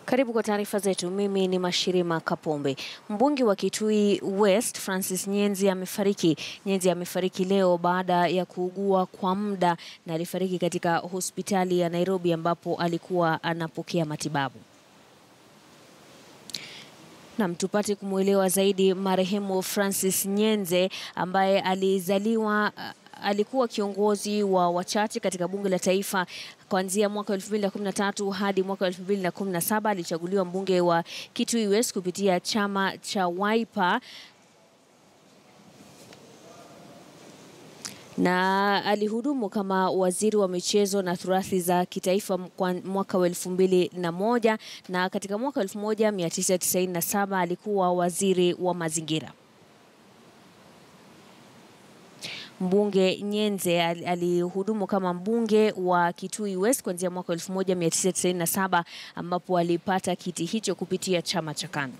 Karibu kwa taarifa zetu. Mimi ni Mashirima Kapombe. Mbunge wa Kitui West Francis Nyenzi amefariki. Nyenzi amefariki leo baada ya kuugua kwa muda na alifariki katika hospitali ya Nairobi ambapo alikuwa anapokea matibabu. Na tupate kumuelewa zaidi marehemu Francis Nyenzi ambaye alikuwa kiongozi wa wachache katika bunge la taifa kuanzia mwaka 2013 hadi mwaka 2017. Alichaguliwa mbunge wa Kitui West kupitia chama cha Wiper na alihudumu kama waziri wa michezo na turathi za kitaifa kwa mwaka wa 2001 na katika mwaka 1997 alikuwa waziri wa mazingira. Mbunge Nyenzi alihudumu kama mbunge wa Kitui West kuanzia mwaka 1997 ambapo alipata kiti hicho kupitia chama cha KANU.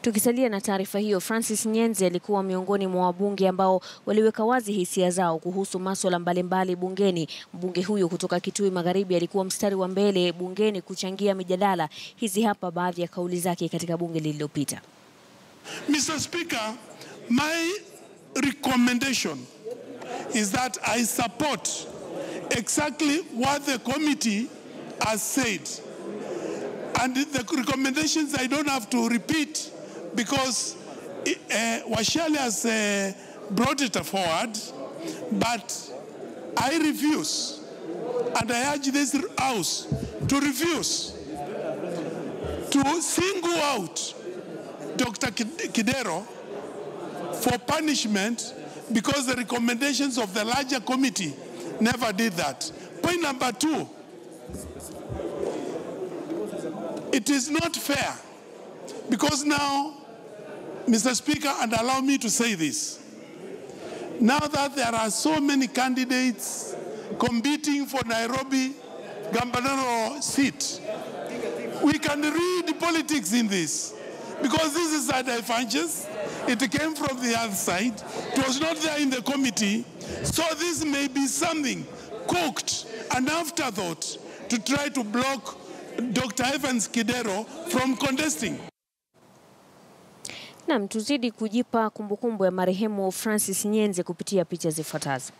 Tukisalia na taarifa hiyo, Francis Nyenzi alikuwa miongoni mwa wabunge ambao waliweka wazi hisia zao kuhusu masuala mbalimbali bungeni. Mbunge huyo kutoka Kitui Magharibi alikuwa mstari wa mbele bungeni kuchangia mijadala. Hizi hapa baadhi ya kauli zake katika bunge lililopita. Mr. Speaker, my recommendation is that I support exactly what the committee has said. And the recommendations I don't have to repeat because Washali has brought it forward, but I refuse, and I urge this House to refuse to single out Dr. Kidero for punishment because the recommendations of the larger committee never did that. Point number 2, it is not fair because now, Mr. Speaker, and allow me to say this, now that there are so many candidates competing for Nairobi Governor seat, we can read politics in this. Because this is a divergence, it came from the other side, it was not there in the committee, so this may be something cooked, an afterthought to try to block Dr. Evans Kidero from contesting. Na tuzidi kujipa kumbukumbu ya marehemu Francis Nyenzi kupitia picha zifuatazo.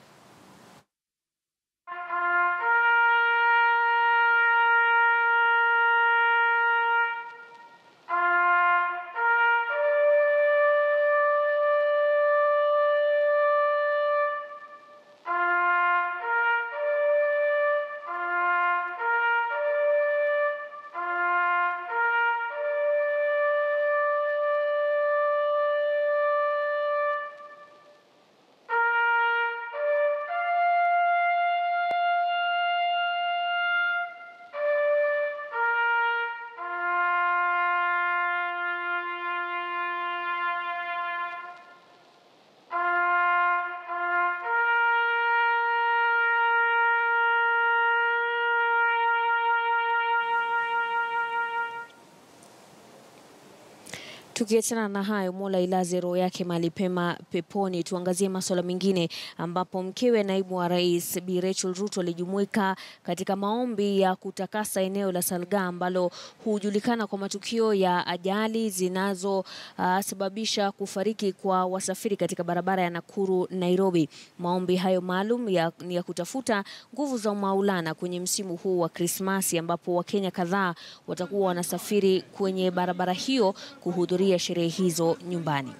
Tukiachana na hayo, Mola ilaze roho yake mahali pema peponi, tuangazie masuala mengine ambapo mkewe naibu wa rais Bi Rachel Ruto alijumuika katika maombi ya kutakasa eneo la Salga ambalo hujulikana kwa matukio ya ajali zinazosababisha kufariki kwa wasafiri katika barabara ya Nakuru Nairobi. Maombi hayo maalum ni ya kutafuta nguvu za Maulana kwenye msimu huu wa Krismasi ambapo Wakenya kadhaa watakuwa wanasafiri kwenye barabara hiyo kuhudhuria sherehe hizo nyumbani.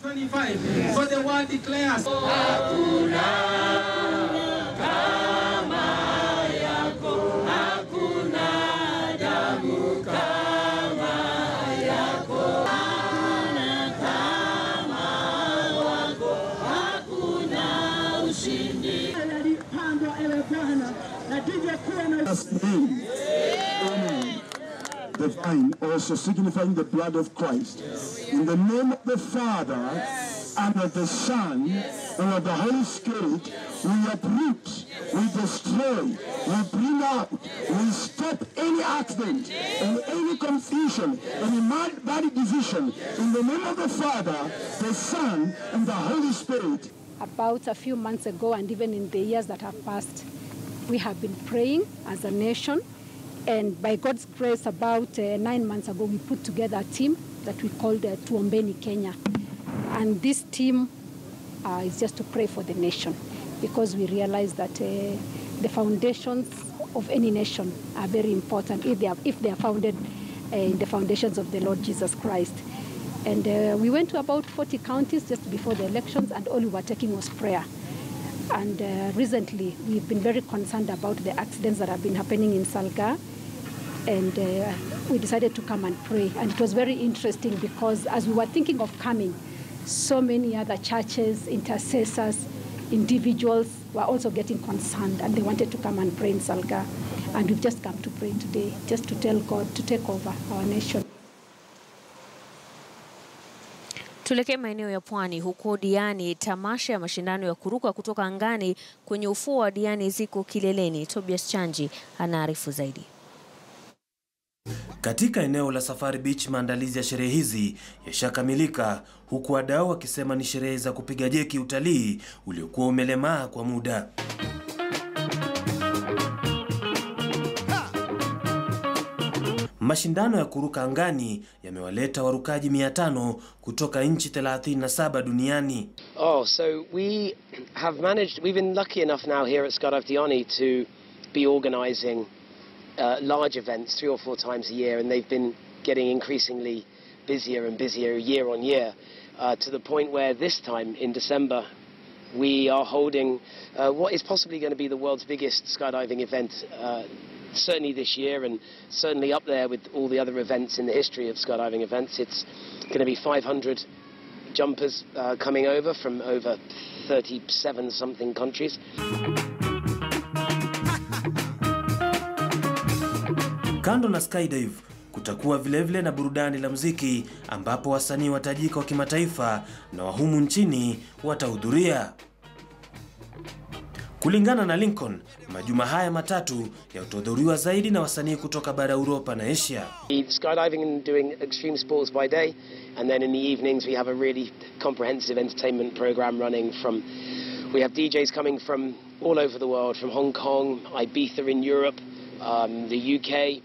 25. So the word declares, hakuna kama yako, hakuna damu kama yako, hakuna kama wako, hakuna ushindi. The vine also signifying the blood of Christ. In the name of the Father, and of the Son, and of the Holy Spirit, we uproot, we destroy, we bring out, we stop any accident and any confusion, any bad decision. In the name of the Father, the Son, and the Holy Spirit. About a few months ago, and even in the years that have passed, we have been praying as a nation, and by God's grace, about 9 months ago, we put together a team that we called Tuombeni Kenya. And this team is just to pray for the nation, because we realize that the foundations of any nation are very important if they are founded in the foundations of the Lord Jesus Christ. And we went to about 40 counties just before the elections, and all we were taking was prayer. And recently, we've been very concerned about the accidents that have been happening in Salga, and we decided to come and pray. And it was very interesting, because as we were thinking of coming, so many other churches, intercessors, individuals were also getting concerned, and they wanted to come and pray in Salga. And we've just come to pray today, just to tell God to take over our nation. Tulekee maeneo ya pwani huko Diani. Tamasha ya mashindano ya kuruka kutoka angani kwenye ufuo wa Diani ziko kileleni. Tobias Chanji anaarifu zaidi. Katika eneo la Safari Beach, maandalizi ya sherehe hizi yashakamilika, huku wadau wakisema ni sherehe za kupiga jeki utalii uliokuwa umelemaa kwa muda. Mashindano ya kuruka angani yamewaleta warukaji 500 kutoka nchi 37 duniani. So we've been lucky enough now here at Skydiving Diani to be organizing large events 3 or 4 times a year, and they've been getting increasingly busier and busier year on year, to the point where this time in December we are holding what is possibly going to be the world's biggest skydiving event, certainly this year, and certainly up there with all the other events in the history of skydiving events. It's going to be 500 jumpers coming over from over 37 something countries. Kando na Skydive, kutakuwa vilevile na burudani la muziki, ambapo wasanii watajika wa kimataifa na wahumu nchini watahudhuria. Kulingana na Lincoln, majuma haya matatu yatahudhuriwa zaidi na wasanii kutoka bara Europa na Asia. Skydiving and doing extreme sports by day, and then in the evenings we have a really comprehensive entertainment program running from. We have DJs coming from all over the world, from Hong Kong, Ibiza in Europe, the UK.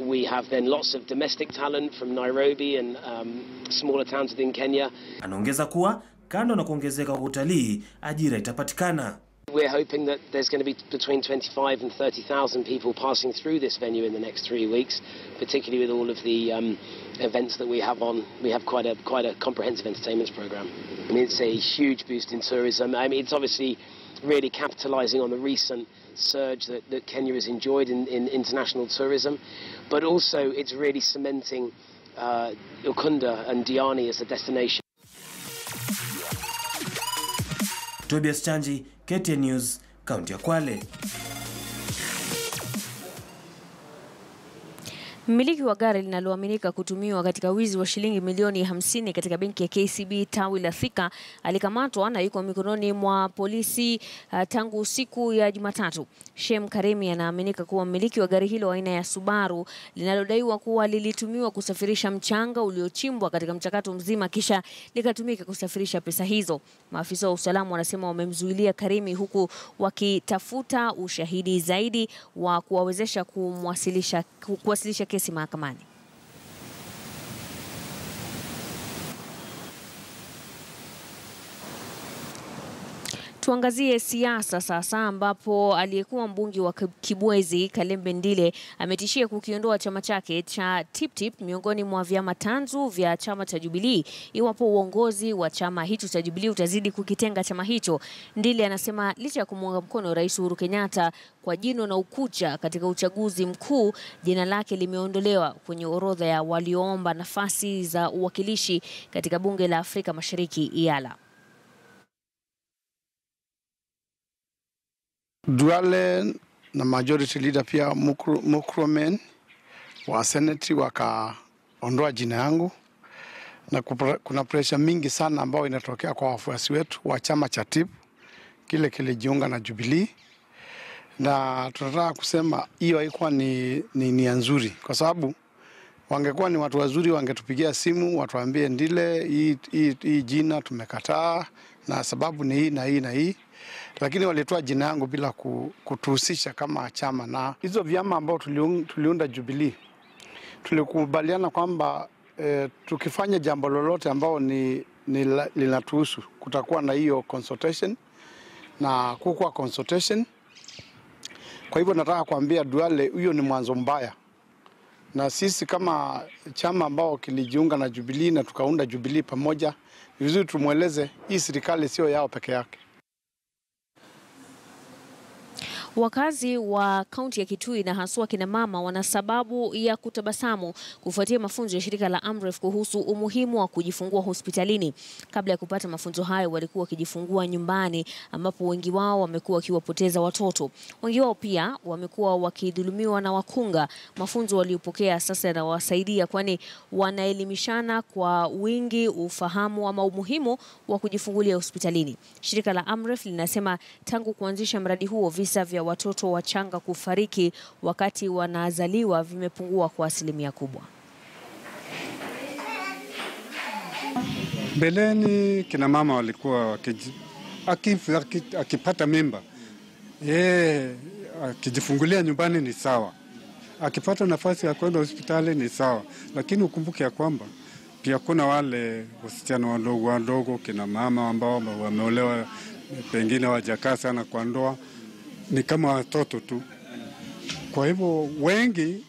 We have then lots of domestic talent from Nairobi and smaller towns within Kenya. Anaongeza kuwa kando na kuongezeka kwa utalii, ajira itapatikana. We're hoping that there's going to be between 25 and 30,000 people passing through this venue in the next 3 weeks, particularly with all of the events that we have on. We have quite a comprehensive entertainment program. I mean, it's a huge boost in tourism. I mean, it's obviously really capitalizing on the recent surge that Kenya has enjoyed in international tourism, but also it's really cementing Ukunda and Diani as a destination. Tobias Chanji, KTN News, Kaunti ya Kwale. Mmiliki wa gari linaloaminika kutumiwa katika wizi wa shilingi milioni 50 katika benki ya KCB tawi la Thika alikamatwa na yuko mikononi mwa polisi tangu siku ya Jumatatu. Shem Karemi anaaminika kuwa mmiliki wa gari hilo aina ya Subaru linalodaiwa kuwa lilitumiwa kusafirisha mchanga uliochimbwa katika mchakato mzima kisha likatumika kusafirisha pesa hizo. Maafisa wa usalama wanasema wamemzuilia Karemi huku wakitafuta ushahidi zaidi wa kuwawezesha kuwasilisha kesi mahakamani. Tuangazie siasa sasa, ambapo aliyekuwa mbunge wa Kibwezi Kalembe Ndile ametishia kukiondoa chama chake cha Tip miongoni mwa vyama tanzu vya chama cha Jubilee iwapo uongozi wa chama hicho cha Jubilee utazidi kukitenga chama hicho. Ndile anasema licha ya kumuunga mkono Rais Uhuru Kenyatta kwa jino na ukucha katika uchaguzi mkuu, jina lake limeondolewa kwenye orodha ya walioomba nafasi za uwakilishi katika bunge la Afrika Mashariki IALA. Duale na majority leader pia Mukrumen wa seneti wakaondoa jina yangu, na kuna pressure mingi sana ambayo inatokea kwa wafuasi wetu wa chama cha TIP kile kilijiunga na Jubilee, na tunataka kusema hiyo haikuwa ni nzuri, kwa sababu wangekuwa ni watu wazuri wangetupigia simu watuambie Ndile hii jina tumekataa na sababu ni hii na hii na hii, lakini walitoa jina yangu bila kutuhusisha kama chama. Na hizo vyama ambao tuliunda Jubilee, tulikubaliana kwamba tukifanya jambo lolote ambao linatuhusu, kutakuwa na hiyo consultation na kukuwa consultation. Kwa hivyo nataka kuambia Duale, huyo ni mwanzo mbaya. Na sisi kama chama ambao kilijiunga na Jubilee na tukaunda Jubilee pamoja, ni vizuri tumueleze hii serikali sio yao peke yake. Wakazi wa kaunti ya Kitui na haswa kina mama wana sababu ya kutabasamu kufuatia mafunzo ya shirika la Amref kuhusu umuhimu wa kujifungua hospitalini. Kabla ya kupata mafunzo hayo walikuwa wakijifungua nyumbani, ambapo wengi wao wamekuwa wakiwapoteza watoto. Wengi wao pia wamekuwa wakidhulumiwa na wakunga. Mafunzo waliopokea sasa yanawasaidia, kwani wanaelimishana kwa wingi ufahamu ama umuhimu wa kujifungulia hospitalini. Shirika la Amref linasema tangu kuanzisha mradi huo visa vya watoto wachanga kufariki wakati wanazaliwa vimepungua kwa asilimia kubwa. Mbeleni kina mama walikuwa akipata mimba, akijifungulia nyumbani ni sawa, akipata nafasi ya kwenda hospitali ni sawa, lakini ukumbuke ya kwamba pia kuna wale wasichana wadogo kina mama ambao wameolewa, pengine wajakaa sana kwa ndoa, ni kama watoto tu. Kwa hivyo wengi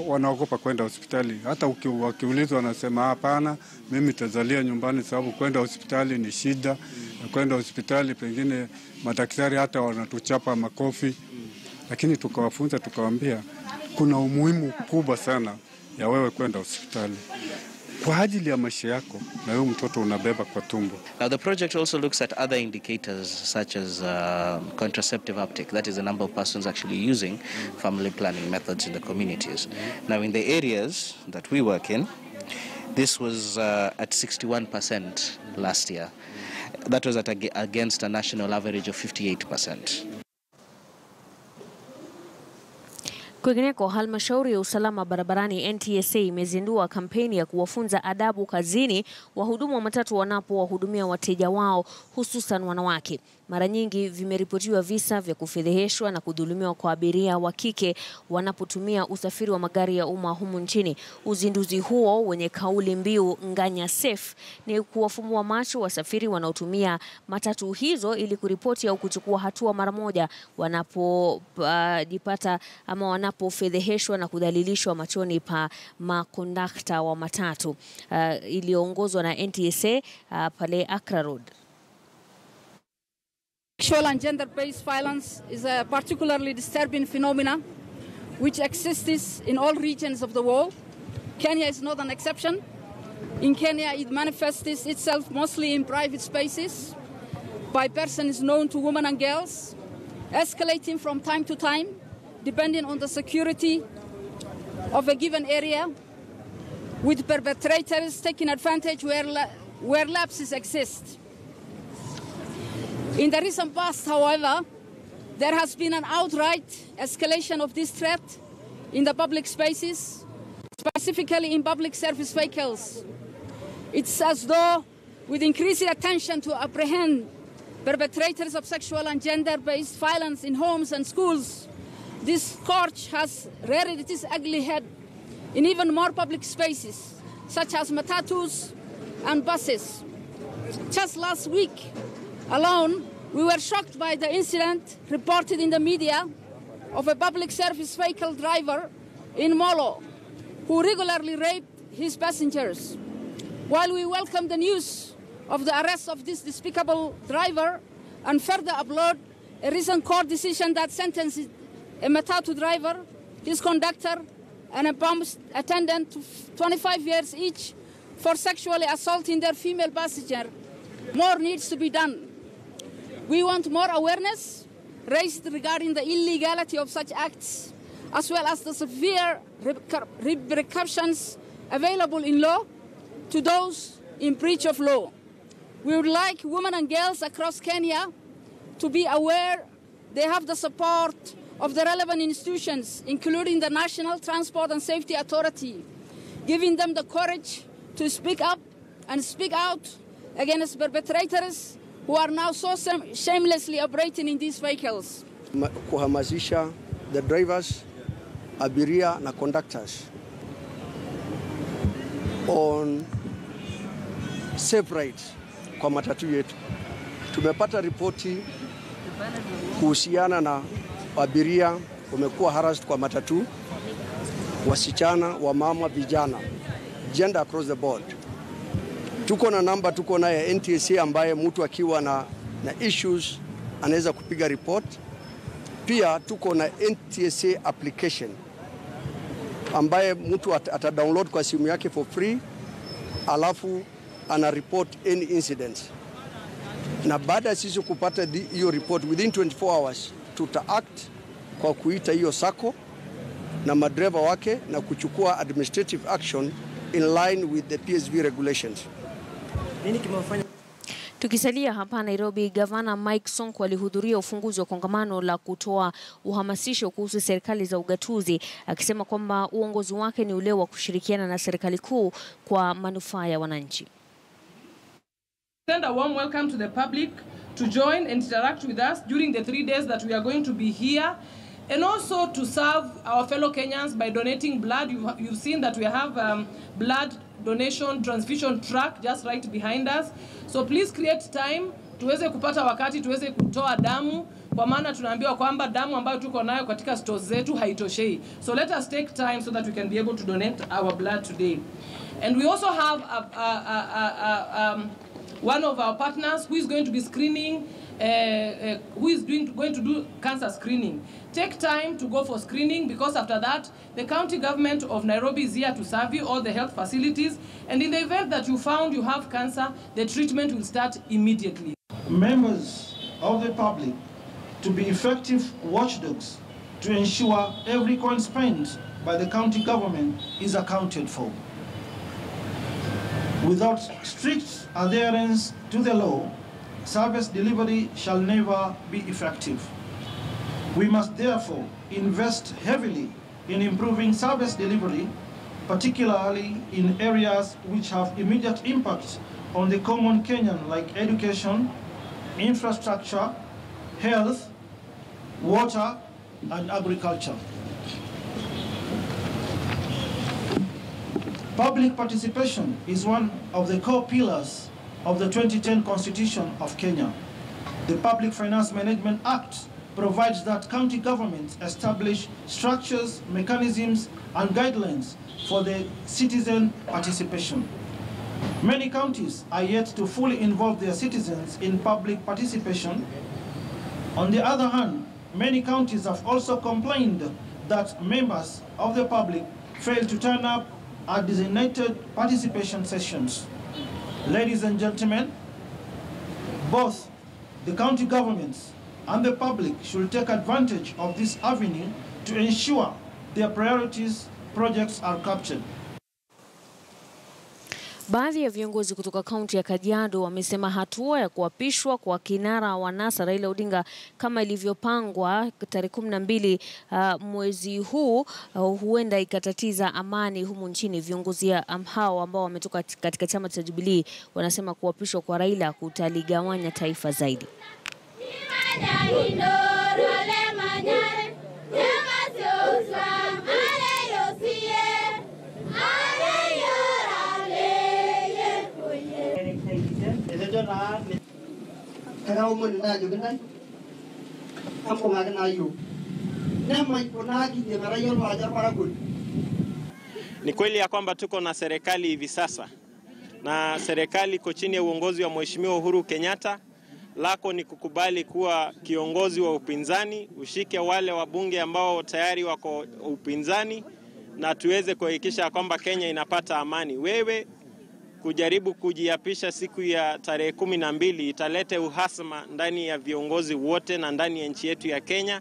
wanaogopa kwenda hospitali. Hata wakiulizwa wanasema hapana, mimi nitazalia nyumbani sababu kwenda hospitali ni shida. Kwenda hospitali pengine madaktari hata wanatuchapa makofi. Lakini tukawafunza, tukawaambia kuna umuhimu kubwa sana ya wewe kwenda hospitali kwa ajili ya maisha yako na wewe mtoto unabeba kwa tumbo. Now the project also looks at other indicators such as contraceptive uptake, that is the number of persons actually using family planning methods in the communities. Now in the areas that we work in, this was at 61% last year. That was against a national average of 58%. Kwingineko, halmashauri ya usalama barabarani NTSA imezindua kampeni ya kuwafunza adabu kazini wahudumu wa matatu wanapowahudumia wateja wao, hususan wanawake. Mara nyingi vimeripotiwa visa vya kufedheheshwa na kudhulumiwa kwa abiria wa kike wanapotumia usafiri wa magari ya umma humu nchini. Uzinduzi huo wenye kauli mbiu Nganya Safe ni kuwafumua macho wasafiri wanaotumia matatu hizo ili kuripoti au kuchukua hatua mara moja wanapojipata ama wanapofedheheshwa na kudhalilishwa machoni pa makondakta wa matatu, iliyoongozwa na NTSA pale Accra Road. Sexual and gender-based violence is a particularly disturbing phenomenon which exists in all regions of the world. Kenya is not an exception. In Kenya, it manifests itself mostly in private spaces by persons known to women and girls, escalating from time to time depending on the security of a given area, with perpetrators taking advantage where lapses exist. In the recent past, however, there has been an outright escalation of this threat in the public spaces, specifically in public service vehicles. It's as though, with increasing attention to apprehend perpetrators of sexual and gender-based violence in homes and schools, this scourge has reared its ugly head in even more public spaces, such as matatus and buses. Just last week alone, we were shocked by the incident reported in the media of a public service vehicle driver in Molo who regularly raped his passengers. While we welcome the news of the arrest of this despicable driver and further applaud a recent court decision that sentenced a matatu driver, his conductor, and a bus attendant to 25 years each for sexually assaulting their female passenger, more needs to be done. We want more awareness raised regarding the illegality of such acts, as well as the severe repercussions available in law to those in breach of law. We would like women and girls across Kenya to be aware they have the support of the relevant institutions, including the National Transport and Safety Authority, giving them the courage to speak up and speak out against perpetrators who are now so shamelessly operating in these vehicles. Kuhamasisha the drivers, abiria na conductors on safe rides kwa matatu yetu. Tumepata ripoti kuhusiana na abiria wamekuwa harassed kwa matatu, wasichana, wamama, vijana, gender across the board. Tuko na namba, tuko na ya NTSA ambaye mtu akiwa na issues anaweza kupiga report. Pia tuko na NTSA application ambaye mtu atadownload kwa simu yake for free, alafu ana report any incidents. Na baada ya sisi kupata hiyo report within 24 hours tuta-act kwa kuita hiyo sako na madriver wake na kuchukua administrative action in line with the PSV regulations. Nini kimefanya? Tukisalia hapa Nairobi, Gavana Mike Sonko alihudhuria ufunguzi wa kongamano la kutoa uhamasisho kuhusu serikali za ugatuzi, akisema kwamba uongozi wake ni ule wa kushirikiana na serikali kuu kwa manufaa ya wananchi. Send a warm welcome to the public to join and interact with us during the 3 days that we are going to be here, and also to serve our fellow Kenyans by donating blood. You've seen that we have blood donation transfusion truck just right behind us. So please create time tuweze kupata wakati tuweze kutoa damu, kwa maana tunaambiwa kwamba damu ambayo tuko nayo katika stores zetu haitoshei. So let us take time so that we can be able to donate our blood today. And we also have one of our partners who is going to be screening, who is going to do cancer screening. Take time to go for screening, because after that, the county government of Nairobi is here to serve you, all the health facilities. And in the event that you found you have cancer, the treatment will start immediately. Members of the public to be effective watchdogs to ensure every coin spent by the county government is accounted for. Without strict adherence to the law, service delivery shall never be effective. We must therefore invest heavily in improving service delivery, particularly in areas which have immediate impact on the common Kenyan, like education, infrastructure, health, water, and agriculture. Public participation is one of the core pillars of the 2010 Constitution of Kenya. The Public Finance Management Act provides that county governments establish structures, mechanisms, and guidelines for the citizen participation. Many counties are yet to fully involve their citizens in public participation. On the other hand, many counties have also complained that members of the public fail to turn up at designated participation sessions. Ladies and gentlemen, both the county governments and the public should take advantage of this avenue to ensure their priorities projects are captured. Baadhi ya viongozi kutoka kaunti ya Kajiado wamesema hatua ya kuapishwa kwa kinara wa NASA Raila Odinga kama ilivyopangwa tarehe 12 mwezi huu huenda ikatatiza amani humu nchini. Viongozi hao ambao wametoka katika chama cha Jubilee wanasema kuapishwa kwa Raila kutaligawanya taifa zaidi. Ni kweli ya kwamba tuko na serikali hivi sasa, na serikali iko chini ya uongozi wa Mheshimiwa Uhuru Kenyatta. Lako ni kukubali kuwa kiongozi wa upinzani, ushike wale wabunge ambao tayari wako upinzani, na tuweze kuhakikisha kwamba Kenya inapata amani. Wewe kujaribu kujiapisha siku ya tarehe 12 italete uhasama ndani ya viongozi wote na ndani ya nchi yetu ya Kenya.